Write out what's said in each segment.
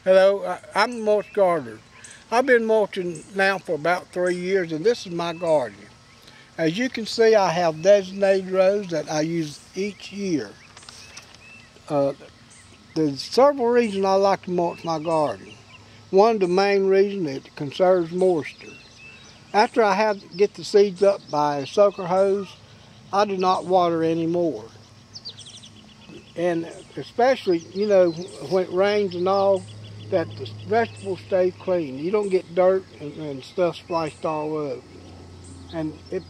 Hello, I'm the mulch gardener. I've been mulching now for about 3 years, and this is my garden. As you can see, I have designated rows that I use each year. There's several reasons I like to mulch my garden. One of the main reasons is it conserves moisture. After I get the seeds up by a soaker hose, I do not water anymore. And especially, when it rains and all, that the vegetables stay clean. You don't get dirt and stuff splashed all up. And it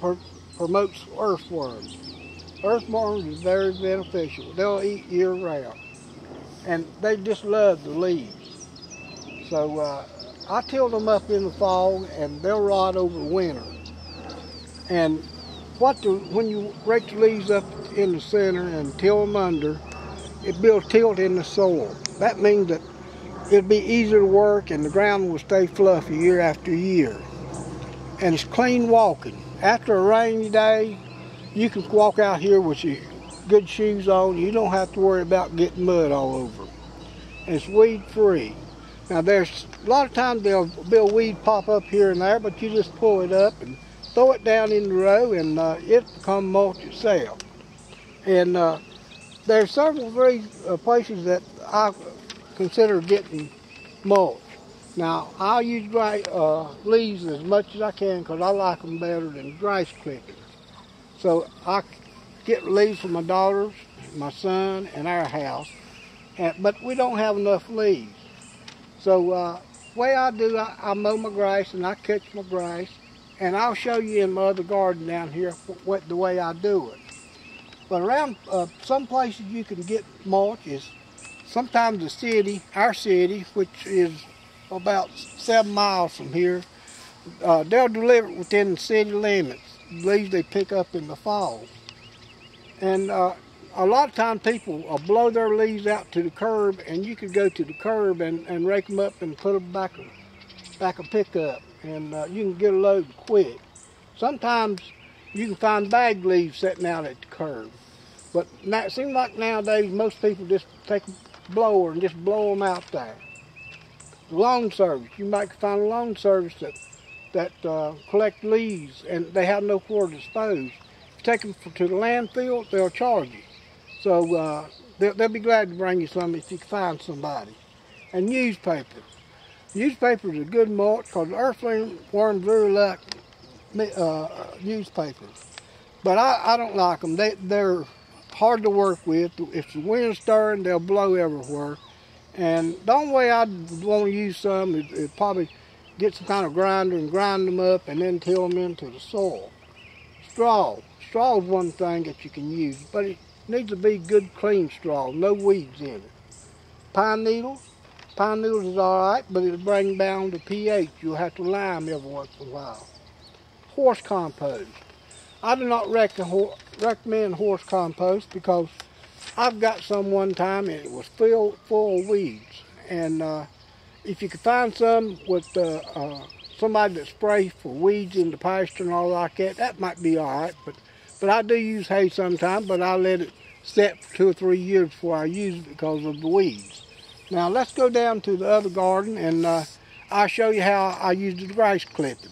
promotes earthworms. Earthworms is very beneficial. They'll eat year round. And they just love the leaves. So I till them up in the fall and they'll rot over winter. And when you rake the leaves up in the center and till them under, it builds tilt in the soil. That means that it'll be easier to work and the ground will stay fluffy year after year. And it's clean walking. After a rainy day, you can walk out here with your good shoes on. You don't have to worry about getting mud all over. And it's weed free. Now there's a lot of times there'll be a weed pop up here and there, but you just pull it up and throw it down in the row and it'll become mulch itself. And there's several places that I consider getting mulch. Now, I'll use dry leaves as much as I can because I like them better than grass clippings. So I get leaves for my daughters, my son, and our house, but we don't have enough leaves. So the way I do, I mow my grass and I catch my grass, and I'll show you in my other garden down here the way I do it. But around some places you can get mulch is sometimes the city, our city, which is about 7 miles from here, they'll deliver it within the city limits. Leaves they pick up in the fall. And a lot of times people blow their leaves out to the curb, and you could go to the curb and rake them up and put them back a pickup, and you can get a load quick. Sometimes you can find bagged leaves sitting out at the curb. But it seems like nowadays most people just take a blower and just blow them out there. The lawn service, you might find a lawn service that collect leaves and they have nowhere to dispose. If you take them to the landfill, they'll charge you. So they'll be glad to bring you some if you can find somebody. And newspapers. Newspapers are good mulch because earthworms really like newspapers. But I don't like them. They're hard to work with. If the wind's stirring, they'll blow everywhere. And the only way I'd want to use some is probably get some kind of grinder and grind them up and then till them into the soil. Straw. Straw is one thing that you can use, but it needs to be good, clean straw, no weeds in it. Pine needles. Pine needles is all right, but it'll bring down the pH. You'll have to lime every once in a while. Horse compost. I do not recommend horse compost because I've got some one time and it was full of weeds. And if you could find some with somebody that sprays for weeds in the pasture and all like that, that might be all right. But I do use hay sometimes, but I let it set for 2 or 3 years before I use it because of the weeds. Now let's go down to the other garden and I'll show you how I use the grass clipping.